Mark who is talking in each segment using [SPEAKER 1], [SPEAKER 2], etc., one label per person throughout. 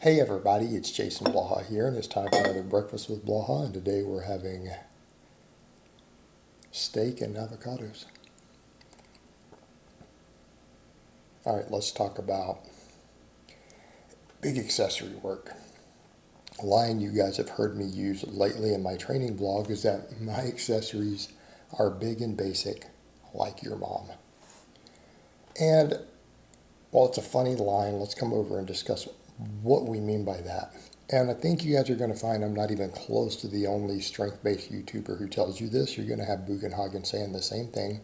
[SPEAKER 1] Hey everybody, it's Jason Blaha here, and it's time for another Breakfast with Blaha, and today we're having steak and avocados. Alright, let's talk about big accessory work. A line you guys have heard me use lately in my training blog is that my accessories are big and basic, like your mom. And while it's a funny line, let's come over and discuss what we mean by that. And I think you guys are going to find I'm not even close to the only strength-based YouTuber who tells you this. You're going to have Bugenhagen saying the same thing.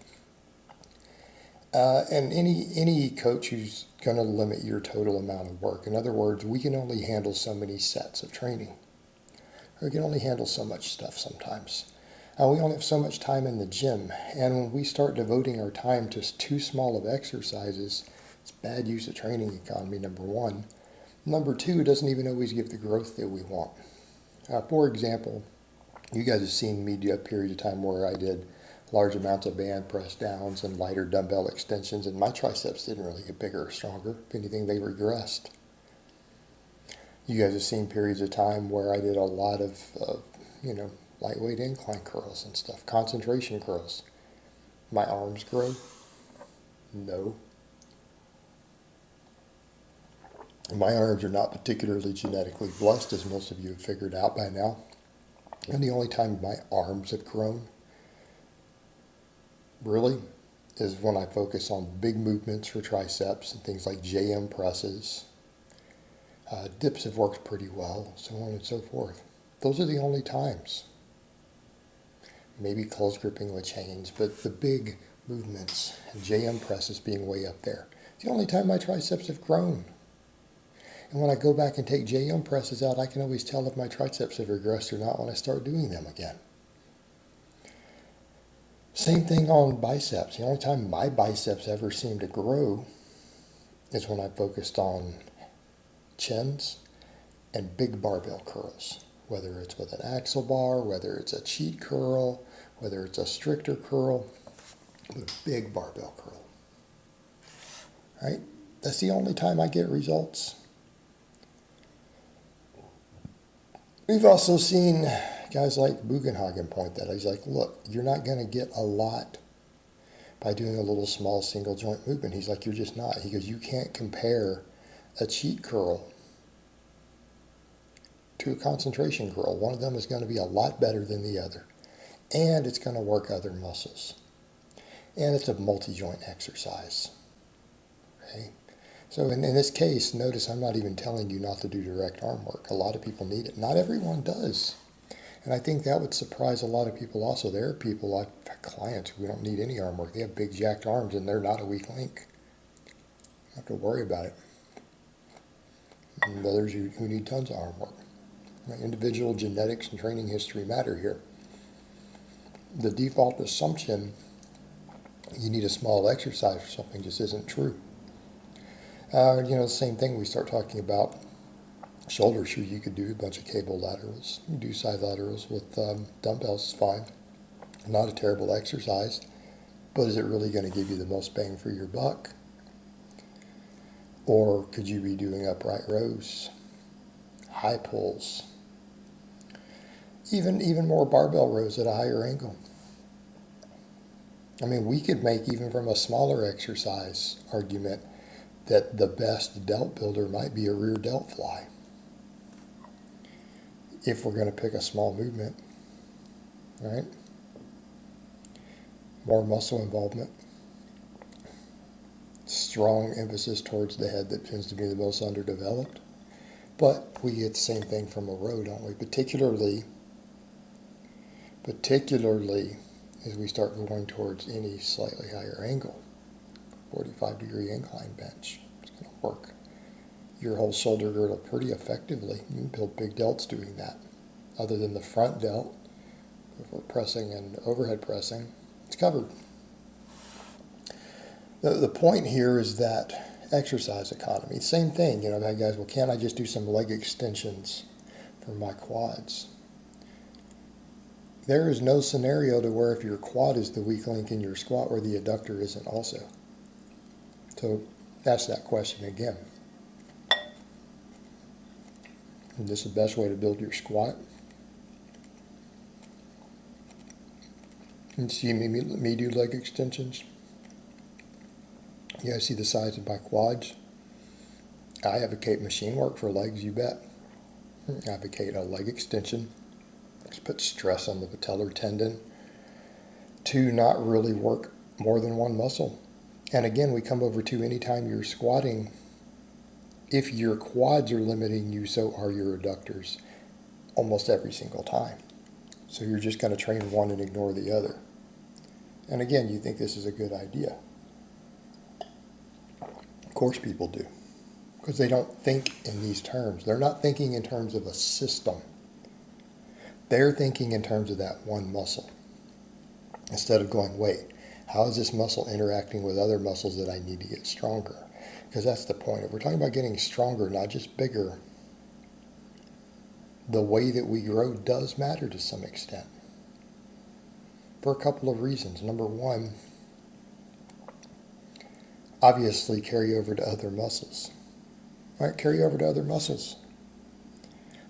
[SPEAKER 1] And any coach who's going to limit your total amount of work. In other words, we can only handle so many sets of training. Or we can only handle so much stuff sometimes. We only have so much time in the gym. And when we start devoting our time to too small of exercises, it's bad use of training economy, number one. Number two, it doesn't even always give the growth that we want. For example, you guys have seen me do a period of time where I did large amounts of band press downs and lighter dumbbell extensions, and my triceps didn't really get bigger or stronger. If anything, they regressed. You guys have seen periods of time where I did a lot of, lightweight incline curls and stuff, concentration curls. My arms grow? No. My arms are not particularly genetically blessed, as most of you have figured out by now. And the only time my arms have grown, really, is when I focus on big movements for triceps and things like JM presses. Dips have worked pretty well, so on and so forth. Those are the only times. Maybe close gripping with chains, but the big movements and JM presses being way up there. It's the only time my triceps have grown. And when I go back and take JM presses out, I can always tell if my triceps have regressed or not when I start doing them again. Same thing on biceps. The only time my biceps ever seem to grow is when I focused on chins and big barbell curls. Whether it's with an axle bar, whether it's a cheat curl, whether it's a stricter curl, with a big barbell curl. Right? That's the only time I get results. We've also seen guys like Bugenhagen point that. He's like, look, you're not going to get a lot by doing a little small single joint movement. He's like, you're just not. He goes, you can't compare a cheat curl to a concentration curl. One of them is going to be a lot better than the other. And it's going to work other muscles. And it's a multi-joint exercise. Okay? So in this case, notice I'm not even telling you not to do direct arm work. A lot of people need it. Not everyone does. And I think that would surprise a lot of people also. There are people, like clients, who don't need any arm work. They have big jacked arms and they're not a weak link. You don't have to worry about it. And others who need tons of arm work. Individual genetics and training history matter here. The default assumption you need a small exercise or something just isn't true. The same thing, we start talking about shoulder shoe. You could do a bunch of cable laterals. You can do side laterals with dumbbells, is fine. Not a terrible exercise, but is it really going to give you the most bang for your buck? Or could you be doing upright rows, high pulls, even more barbell rows at a higher angle? I mean, we could make, even from a smaller exercise, argument that the best delt builder might be a rear delt fly. If we're going to pick a small movement, right? More muscle involvement. Strong emphasis towards the head that tends to be the most underdeveloped. But we get the same thing from a row, don't we? Particularly as we start going towards any slightly higher angle. 45-degree incline bench. It's going to work your whole shoulder girdle pretty effectively. You can build big delts doing that. Other than the front delt, if we're pressing and overhead pressing, it's covered. The point here is that exercise economy. Same thing, I've had guys, well, can't I just do some leg extensions for my quads? There is no scenario to where if your quad is the weak link in your squat where the adductor isn't also. So ask that question again. And this is the best way to build your squat. You see me do leg extensions. You guys see the size of my quads. I advocate machine work for legs, you bet. I advocate a leg extension. Just put stress on the patellar tendon to not really work more than one muscle. And again, we come over to anytime you're squatting, if your quads are limiting you, so are your adductors almost every single time. So you're just going to train one and ignore the other. And again, you think this is a good idea. Of course people do, because they don't think in these terms. They're not thinking in terms of a system. They're thinking in terms of that one muscle. Instead of going, wait, how is this muscle interacting with other muscles that I need to get stronger? Because that's the point. If we're talking about getting stronger, not just bigger, the way that we grow does matter to some extent. For a couple of reasons. Number one, obviously carry over to other muscles. Right? Carry over to other muscles.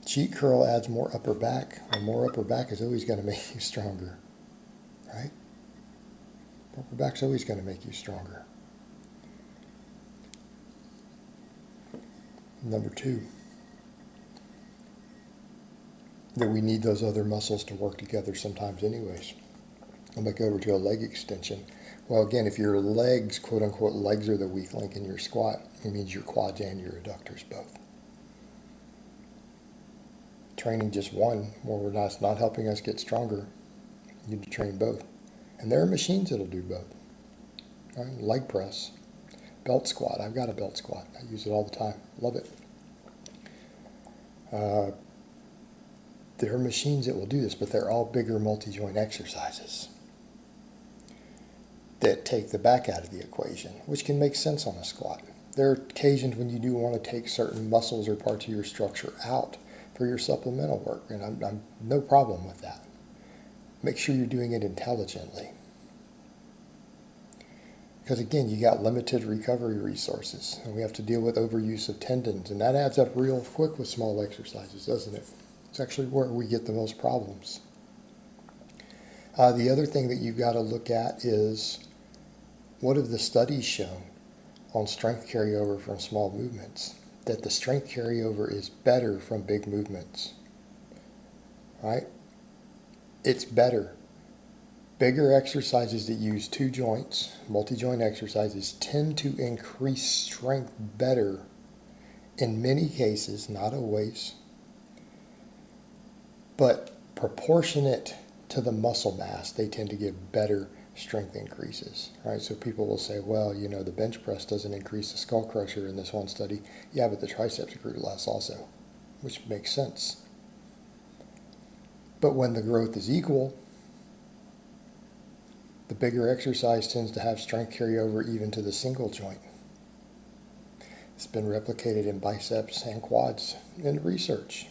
[SPEAKER 1] Cheat curl adds more upper back. Well, more upper back is always going to make you stronger. Right? Upper back's always going to make you stronger. Number two, that we need those other muscles to work together sometimes anyways. I'll look over to a leg extension. Well, again, if your legs, quote unquote, legs are the weak link in your squat, it means your quads and your adductors both. Training just one, well, it's not helping us get stronger. You need to train both. And there are machines that'll do both. Right? Leg press, belt squat. I've got a belt squat. I use it all the time. Love it. There are machines that will do this, but they're all bigger multi-joint exercises that take the back out of the equation, which can make sense on a squat. There are occasions when you do want to take certain muscles or parts of your structure out for your supplemental work, and I'm no problem with that. Make sure you're doing it intelligently. Because again, you got limited recovery resources, and we have to deal with overuse of tendons, and that adds up real quick with small exercises, doesn't it? It's actually where we get the most problems. The other thing that you've got to look at is, what have the studies shown on strength carryover from small movements? That the strength carryover is better from big movements, right? It's better. Bigger exercises that use two joints, multi-joint exercises, tend to increase strength better in many cases, not always, but proportionate to the muscle mass, they tend to give better strength increases, right? So people will say, well, you know, the bench press doesn't increase the skull crusher in this one study. Yeah, but the triceps grew less also, which makes sense. But when the growth is equal, the bigger exercise tends to have strength carryover even to the single joint. It's been replicated in biceps and quads in research.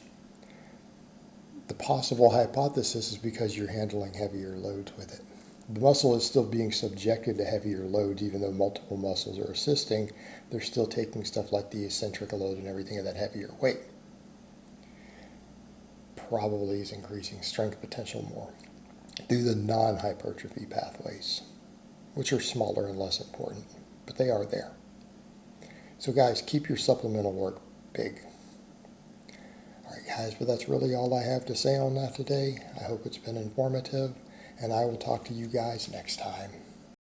[SPEAKER 1] The possible hypothesis is because you're handling heavier loads with it. The muscle is still being subjected to heavier loads, even though multiple muscles are assisting. They're still taking stuff like the eccentric load and everything at that heavier weight. Probably is increasing strength potential more through the non-hypertrophy pathways, which are smaller and less important, but they are there. So guys, keep your supplemental work big. All right, guys, but that's really all I have to say on that today. I hope it's been informative, and I will talk to you guys next time.